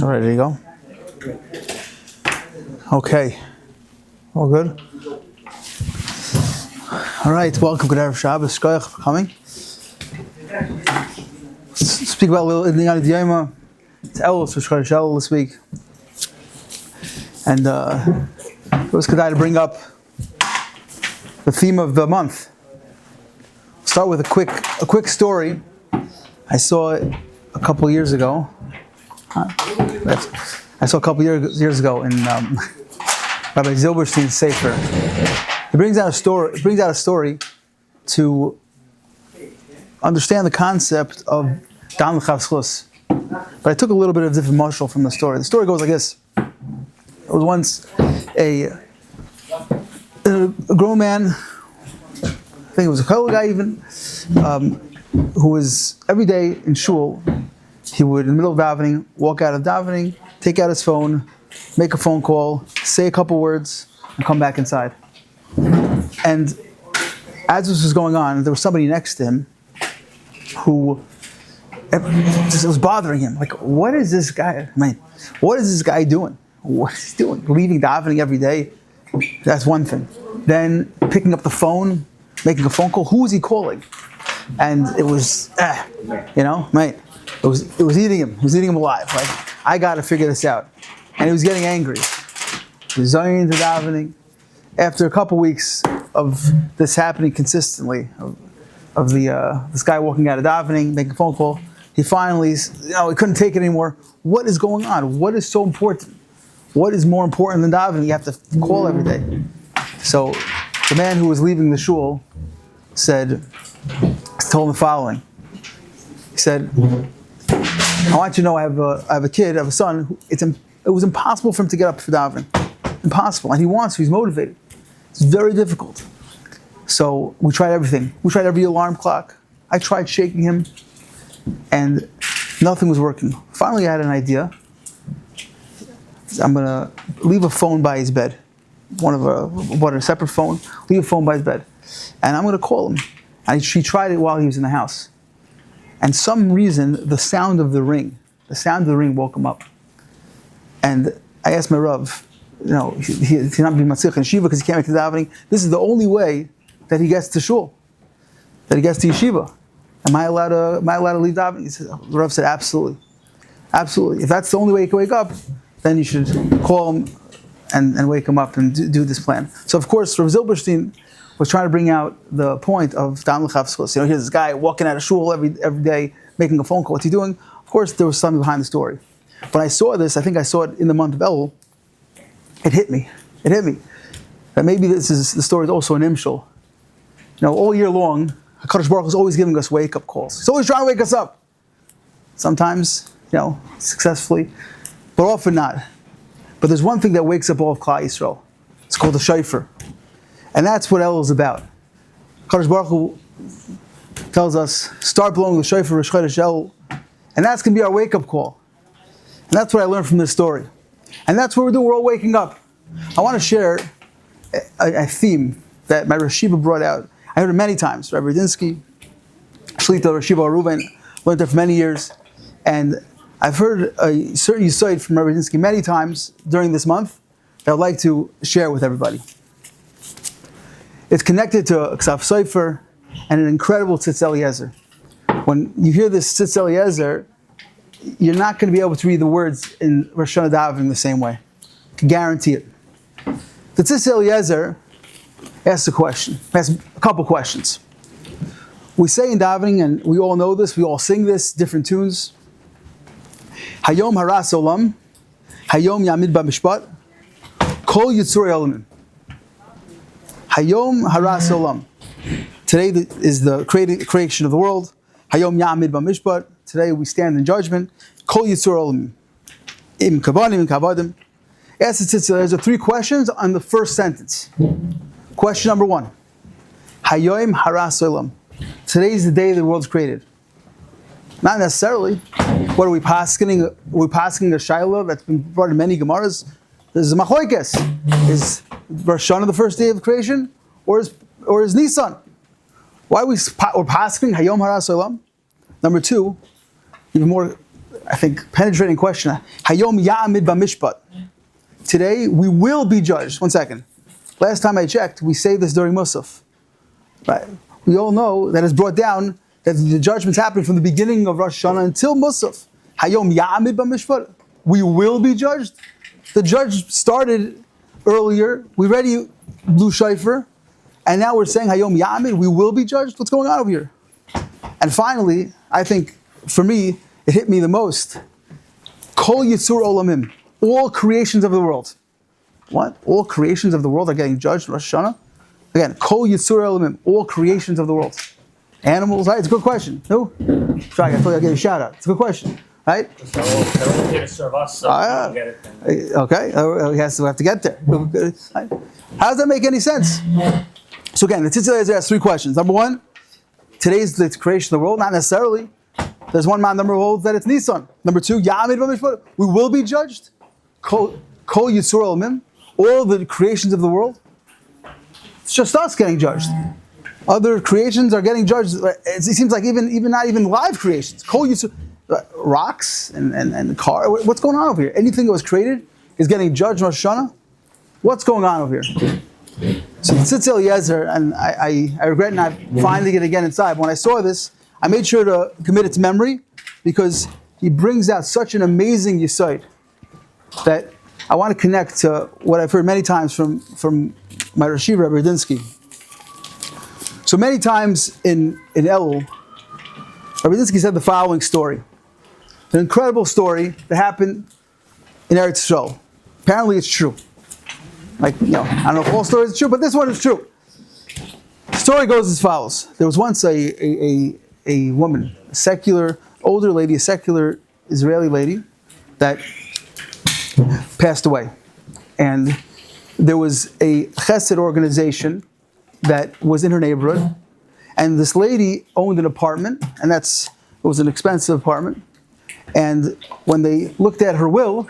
All right, there you go. Okay. All good? All right, welcome. Good Erev Shabbos. Shkoyach for coming. Let's speak about a little in the Yom. It's Elul, so Shkoyach Elul this week. And it was good to bring up the theme of the month. Start with a quick story. I saw it a couple years ago. I saw a couple years ago in Rabbi Zilberstein's Sefer. It brings out a story to understand the concept of Dan L'Chavschus. But I took a little bit of different mashal from the story. The story goes like this. There was once a grown man, I think it was a Kohen guy even, who was every day in shul. He would, in the middle of davening, walk out of davening, take out his phone, make a phone call, say a couple words, and come back inside. And as this was going on, there was somebody next to him who it was bothering him. Like, what is this guy? What is this guy doing? What is he doing? Leaving davening every day? That's one thing. Then picking up the phone, making a phone call. Who was he calling? And it was, mate. It was eating him. It was eating him alive. Like, I got to figure this out. And he was getting angry. He was zoning into davening. After a couple weeks of this happening consistently, of this guy walking out of davening, making a phone call, he finally, he couldn't take it anymore. What is going on? What is so important? What is more important than davening? You have to call every day. So the man who was leaving the shul told him the following. He said, I want you to know I have a kid, I have a son. It was impossible for him to get up for davening. Impossible. And he wants to, he's motivated. It's very difficult. So we tried everything. We tried every alarm clock. I tried shaking him, and nothing was working. Finally, I had an idea. I'm going to leave a phone by his bed. Bought a separate phone, leave a phone by his bed. And I'm going to call him. And she tried it while he was in the house. And some reason, the sound of the ring woke him up. And I asked my Rav, he's not being matzich in shiva because he can't make the davening. This is the only way that he gets to shul, that he gets to yeshiva. Am I allowed to leave davening? The Rav said, absolutely. Absolutely. If that's the only way he can wake up, then you should call him and wake him up and do this plan. So of course, Rabbi Zilberstein was trying to bring out the point of Dan L'Chavschus. Here's this guy walking out of shul every day, making a phone call. What's he doing? Of course, there was something behind the story. When I saw this, I think I saw it in the month of Elul. It hit me. That maybe the story is also an imshul. All year long, HaKadosh Baruch Hu is always giving us wake-up calls. He's always trying to wake us up. Sometimes, successfully, but often not. But there's one thing that wakes up all of Klal Yisrael. It's called the shofar. And that's what Elul is about. HaKadosh Baruch Hu tells us, start blowing the shofar, Rosh Chodesh Elul. And that's going to be our wake-up call. And that's what I learned from this story. And that's what we're doing. We're all waking up. I want to share a theme that my Rosh Yeshiva brought out. I heard it many times. Rabbi Radinsky, Shlita Rosh Yeshiva Reuven, learned it for many years. And I've heard a certain yisoid from Rabbi Radinsky many times during this month that I'd like to share with everybody. It's connected to a Ksav Sofer and an incredible Tzitz Eliezer. When you hear this Tzitz Eliezer, you're not going to be able to read the words in Rosh Hashanah davening the same way. I can guarantee it. The Tzitz Eliezer asks a couple questions. We say in davening, and we all know this, we all sing this, different tunes. Hayom haras olam, Hayom yamid b'mishpat, kol yitzurei olamim. Hayom haras olam. Today is the creation of the world. Hayom yamid b'mishpat. Today we stand in judgment. Kol yitzurei olamim. Im kavanim, im kavadim. There's 3 questions on the first sentence. Question number 1. Hayom haras olam. Today is the day the world's created. Not necessarily. What are we paskening? Are we paskening a Shiloh that's been brought in many Gemaras? There's a Machlokes. Is Rosh Hashanah the first day of creation? Or is Nisan? Why are we're paskening Hayom Haras Olam? Number 2, even more I think, penetrating question. Hayom ya'amid b'mishpat. Today, we will be judged. One second. Last time I checked, we say this during Musaf. Right? We all know that it's brought down that the judgments happen from the beginning of Rosh Hashanah until Musaf. Hayom ya'amid b'mishpat. We will be judged. The judge started earlier. We already blew shofar. And now we're saying Hayom ya'amid. We will be judged. What's going on over here? And finally, I think, for me, it hit me the most. Kol Yitzur Olamim. All creations of the world. What? All creations of the world are getting judged in Rosh Hashanah? Again, Kol Yitzur Olamim. All creations of the world. Animals, right? It's a good question. No? Sorry, I told you I'd give you a shout out. It's a good question. Right? They're all here to serve us, so we don't get it. Then. Okay, we have to get there. How does that make any sense? So again, the Tzitz has 3 questions. Number 1, today's the creation of the world. Not necessarily. There's one man number who holds that it's Nisan. Number 2, Ya'amid b'mishpat. We will be judged. Kol Yitzur Olamim. All the creations of the world. It's just us getting judged. Other creations are getting judged. It seems like even not even live creations. Kol Yitzur, rocks and the car. What's going on over here? Anything that was created is getting judged in Rosh Hashanah. What's going on over here? So Tzitz Eliezer, and I regret not finding it again inside. When I saw this, I made sure to commit it to memory because he brings out such an amazing yesod that I want to connect to what I've heard many times from my Rashi, Rabbi Radinsky. So many times in Elul, Rabbi Radinsky said the following story. An incredible story that happened in Eretz Yisrael. Apparently it's true. I don't know if all stories are true, but this one is true. The story goes as follows. There was once a woman, a secular, older lady, a secular Israeli lady that passed away. And there was a chesed organization that was in her neighborhood. And this lady owned an apartment, and it was an expensive apartment. And when they looked at her will,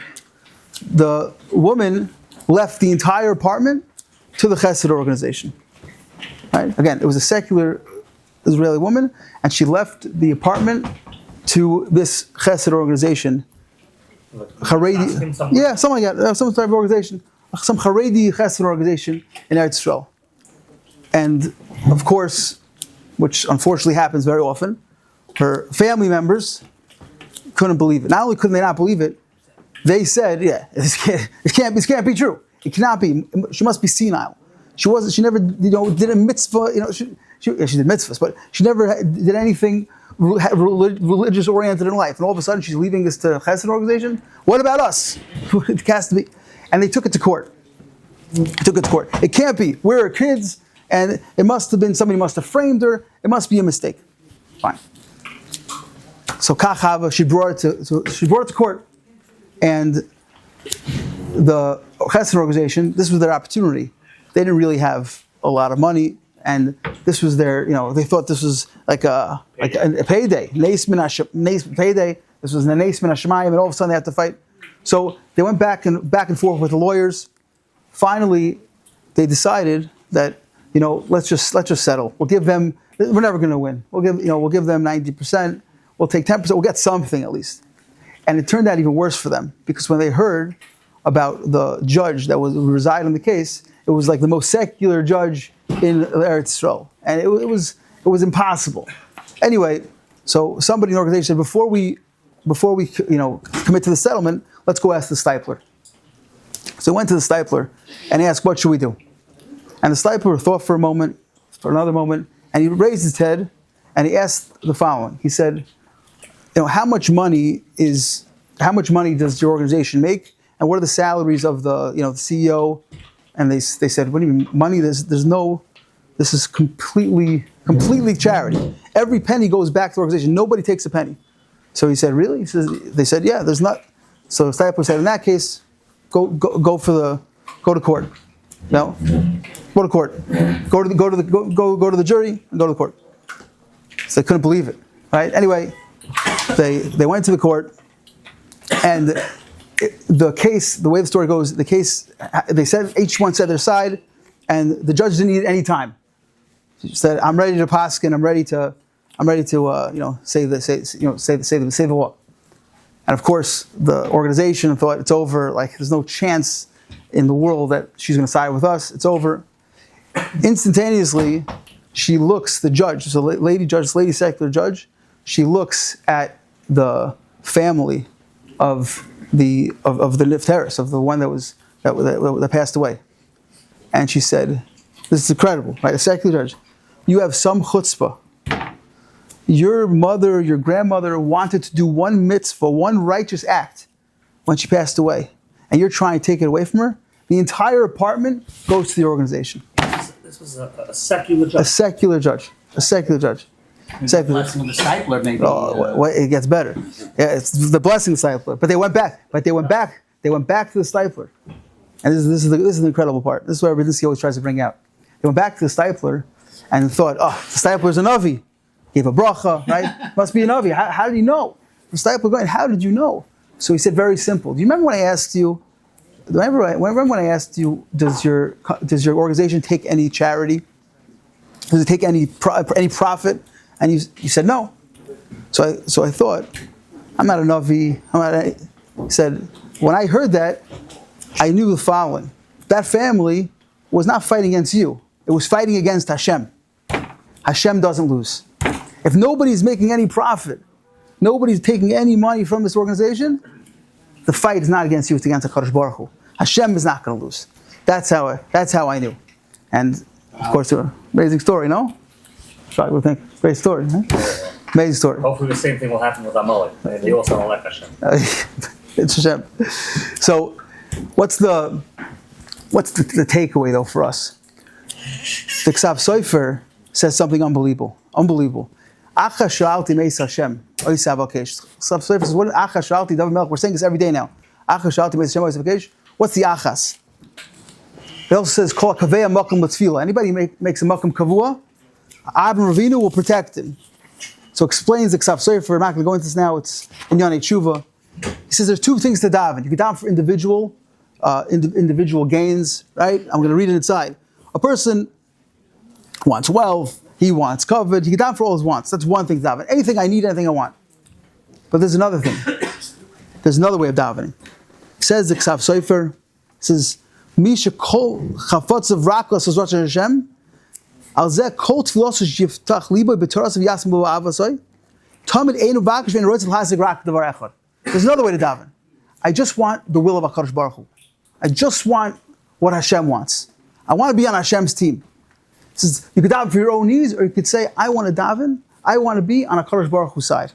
the woman left the entire apartment to the chesed organization. Right? Again, it was a secular Israeli woman, and she left the apartment to this chesed organization. Haredi, yeah, something like that, some type of organization, some Haredi chesed organization in Eretz Yisrael. And of course, which unfortunately happens very often, her family members couldn't believe it. Not only couldn't they not believe it, they said, "Yeah, it can't be true. It cannot be. She must be senile. She never, did a mitzvah. She did mitzvahs, but she never did anything religious oriented in life. And all of a sudden, she's leaving this to a chesed organization. What about us? It has to be." And they took it to court. It can't be. We're kids, and it must have been somebody must have framed her. It must be a mistake. Fine. So Kachava, she brought it to court, and the chesed organization, this was their opportunity. They didn't really have a lot of money, and this was their, they thought this was like a payday, payday. This was an Nes Min Hashemayim, and all of a sudden they had to fight. So they went back and forth with the lawyers. Finally, they decided that let's just settle. We'll give them. We're never going to win. We'll give them 90%. We'll take 10%. We'll get something at least. And it turned out even worse for them because when they heard about the judge that was reside in the case, it was like the most secular judge in Eretz Yisrael, and it was impossible. Anyway, so somebody in the organization said, before we commit to the settlement, let's go ask the stipler. So he went to the stipler and he asked, "What should we do?" And the stipler thought for a moment, for another moment, and he raised his head and he asked the following. He said, how much money does your organization make, and what are the salaries of the CEO? And they said, "What do you mean money? There's no. This is completely charity. Every penny goes back to the organization. Nobody takes a penny." So he said, "Really?" They said, "Yeah, there's not." So Stipler said, "In that case, go to court. No, go to court. Go to the jury and go to the court." So they couldn't believe it. Right? Anyway, they went to the court, and the case, the way the story goes, the case, they said each one said their side, and the judge didn't need any time. She said, "I'm ready to paskin. I'm ready to say the law." And of course, the organization thought it's over. Like, there's no chance in the world that she's going to side with us. It's over. Instantaneously, she looks, the judge, so lady judge, lady secular judge, she looks at the family of the Nifteris, of the one that passed away. And she said, this is incredible, right? A secular judge. You have some chutzpah. Your mother, your grandmother wanted to do one mitzvah, one righteous act when she passed away. And you're trying to take it away from her? The entire apartment goes to the organization. This was a secular judge. A secular judge. A secular judge. The blessing of the discipler, maybe. It gets better. Yeah, it's the blessing of the discipler. But they went back. They went back to the discipler. And this is the incredible part. This is what Rabbi always tries to bring out. They went back to the discipler and thought, the discipler's a Navi. Gave a bracha, right? Must be a Navi. How did he know? The disciple going, how did you know? So he said, very simple. Do you remember when I asked you, remember when I asked you, does your organization take any charity? Does it take any profit? And you said no. So I thought, I'm not a Navi. He said, when I heard that, I knew the following. That family was not fighting against you. It was fighting against Hashem. Hashem doesn't lose. If nobody's making any profit, nobody's taking any money from this organization, the fight is not against you, it's against HaKadosh Baruch Hu. Hashem is not going to lose. That's how I knew. And of course, amazing story, no? What do you think? Great story, huh? Amazing story. Hopefully the same thing will happen with Amalek. They also don't like Hashem. It's Hashem. So, what's the takeaway though for us? The Ksav Sofer says something unbelievable. Unbelievable. Acha shalti meis Hashem. Oisav Akesh. Ksav Sofer says, what Acha shalti David Melech? We're saying this every day now. Acha shalti meis Hashem Oisav Akesh. What's the Achas? It also says, Kol kaveya makom l'tfila. Anybody makes a makom kavua, Abram Ravinu will protect him. So explains the Ksav Sofer. I'm not going to go into this now. It's in Yonei Tshuva. He says there's two things to daven. You can daven for individual gains, right? I'm going to read it inside. A person wants wealth. He wants covet. He can daven for all his wants. That's one thing to daven. Anything I need, anything I want. But there's another thing. There's another way of davening. Says the Ksav Sofer, says, Misha kol chafotzav rakos as Rosh Hashem, al zeh kol tfilos yiftach libo b'toras v'yasim bo avasoi, tamid einu vakish v'einu roitzel hasig rak davar echad. There's another way to daven. I just want the will of HaKadosh Baruch Hu. I just want what Hashem wants. I want to be on Hashem's team. It says, you could daven for your own needs, or you could say, I want to daven, I want to be on HaKadosh Baruch Hu's side.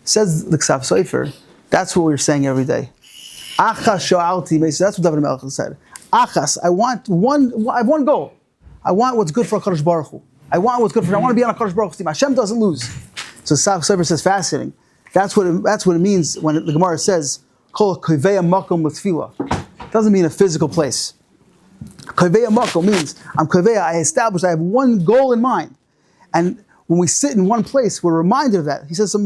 Says the Ksav Sofer, that's what we're saying every day. Achas sha'alti meis. That's what David Melech said. Achas, I have one goal. I want what's good for HaKadosh Baruch Hu. I want what's good for, I want to be on HaKadosh Baruch Hu's team. Hashem doesn't lose. So Ksav Sofer says, fascinating. That's what it means when the Gemara says, Kol koveya makom l'tfila. It doesn't mean a physical place. Koveya makom means I'm koveya, I have one goal in mind. And when we sit in one place, we're reminded of that. He says, to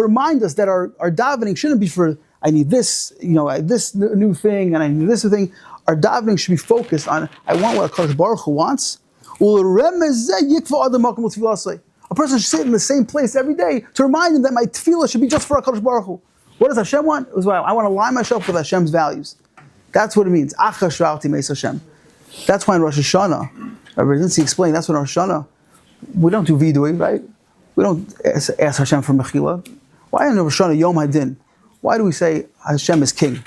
remind us that our davening shouldn't be for, I need this, this new thing, and I need this new thing. Our davening should be focused on, I want what HaKadosh Baruch Hu wants. A person should sit in the same place every day to remind him that my tefillah should be just for HaKadosh Baruch Hu. What does Hashem want? I want to align myself with Hashem's values. That's what it means. Acha shalti meis Hashem. That's why in Rosh Hashanah, Rabbi explained, that's when Rosh Hashanah, we don't do vidui, right? We don't ask Hashem for mechila. Why in Rosh Hashanah Yom Hadin? Why do we say Hashem is king?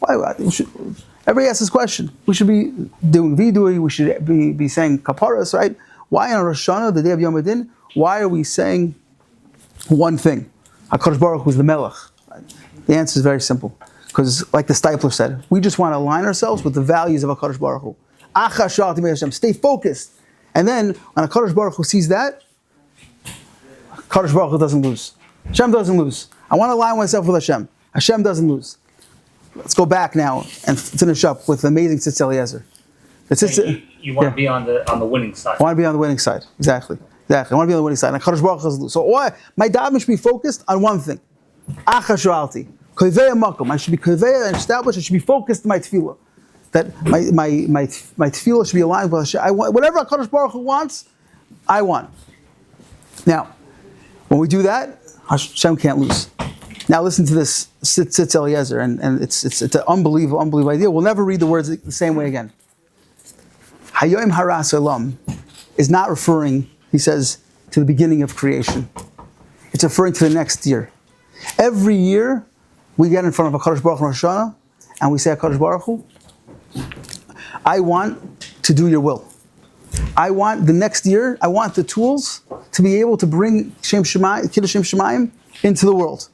Everybody asks this question. We should be doing vidui, we should be saying kaparas, right? Why on Rosh Hashanah, the day of Yom Hadin, why are we saying one thing? HaKadosh Baruch Hu is the Melech. The answer is very simple. Because like the Stipler said, we just want to align ourselves with the values of HaKadosh Baruch Hu. Acha shalti meis Hashem. Stay focused. And then when HaKadosh Baruch Hu sees that, HaKadosh Baruch Hu doesn't lose. Hashem doesn't lose. I want to align myself with Hashem. Hashem doesn't lose. Let's go back now and finish up with the amazing Tzitz Eliezer. You want to be on the winning side. I want to be on the winning side. Exactly. I want to be on the winning side. And HaKadosh Baruch Hu doesn't lose. So my davening should be focused on one thing. Acha shalti. Koveya makom. I should be koveya and established. I should be focused in my tefillah. That my tefillah should be aligned with Hashem. Whatever HaKadosh Baruch Hu wants, I want. Now, when we do that, Hashem can't lose. Now listen to this Sitz Eliezer, and it's an unbelievable idea. We'll never read the words the same way again. Hayom Haras Olam is not referring, he says, to the beginning of creation. It's referring to the next year. Every year, we get in front of HaKadosh Baruch Hu Rosh Hashanah, and we say, HaKadosh Baruch Hu, I want to do your will. I want the next year, I want the tools to be able to bring Kiddush Shem Shemayim into the world.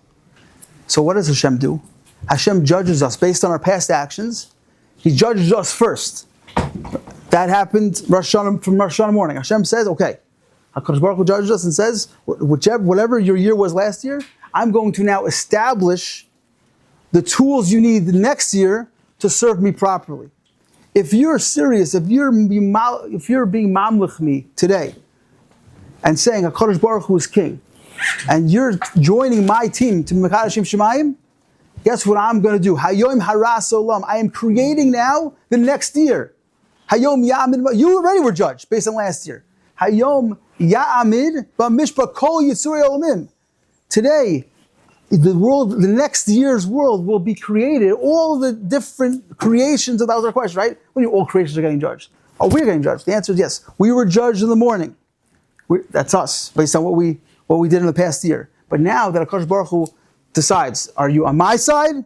So what does Hashem do? Hashem judges us based on our past actions. He judges us first. That happened from Rosh Hashanah morning. Hashem says, okay, HaKadosh Baruch Hu judges us and says, whatever your year was last year, I'm going to now establish the tools you need the next year to serve me properly. If you're serious, if you're being mamlich me today and saying HaKadosh Baruch Hu is king, and you're joining my team to Mekadosh Shem Shemayim, guess what I'm going to do? Hayom Haras Olam. I am creating now the next year. Hayom Ya'amid. You already were judged based on last year. Hayom Ya'amid B'Mishpah Kol Yitzurei Olamim. Today, the next year's world will be created. All the different creations of that was our question, right? When all creations are getting judged. Oh, we're getting judged. The answer is yes. We were judged in the morning. That's us, based on what we did in the past year. But now that HaKadosh Baruch Hu decides, are you on my side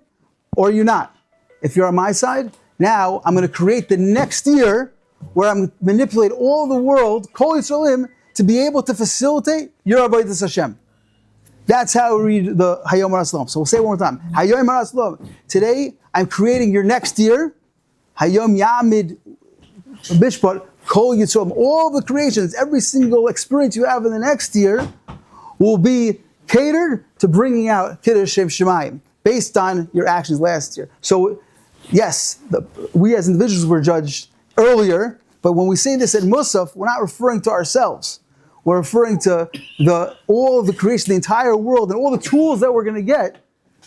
or are you not? If you're on my side, now I'm going to create the next year where I'm going to manipulate all the world, Kol Yisraelim, to be able to facilitate your Avodas Hashem. That's how we read the Hayom Haras Olam. So we'll say it one more time. Hayom Haras Olam. Today, I'm creating your next year. Hayom Ya'amid Mishpat Kol Yisraelim. All the creations, every single experience you have in the next year will be catered to bringing out Kiddush Shem Shemayim based on your actions last year. So, yes, we as individuals were judged earlier, but when we say this at Musaf, we're not referring to ourselves. We're referring to all of the creation, the entire world, and all the tools that we're going to get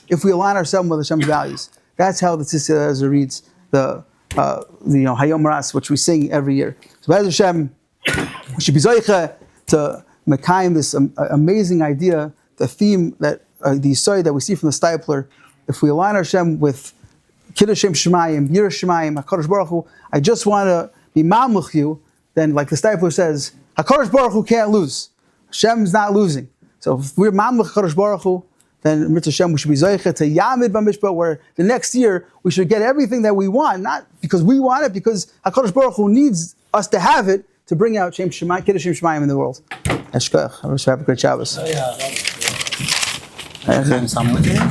if we align ourselves with Hashem's values. That's how the Tzitz Eliezer reads the Hayom Haras, which we sing every year. So, B'ez Hashem, we should be zoicha to Mekayim this amazing idea, the theme that the Yisai that we see from the Stipler. If we align Hashem with Kiddush Shem Shemayim, Yirah Shemayim, HaKadosh Baruch Hu, I just want to be mamluch you. Then, like the Stipler says, HaKadosh Baruch Hu can't lose. Hashem's not losing. So if we're mamluch HaKadosh Baruch Hu, then Mitzvah Hashem, we should be zoicha to Yamid B'Mishpah, where the next year we should get everything that we want, not because we want it, because HaKadosh Baruch Hu needs us to have it to bring out Kiddush Shem Shemayim in the world. Eshkach. Have a great Shabbos.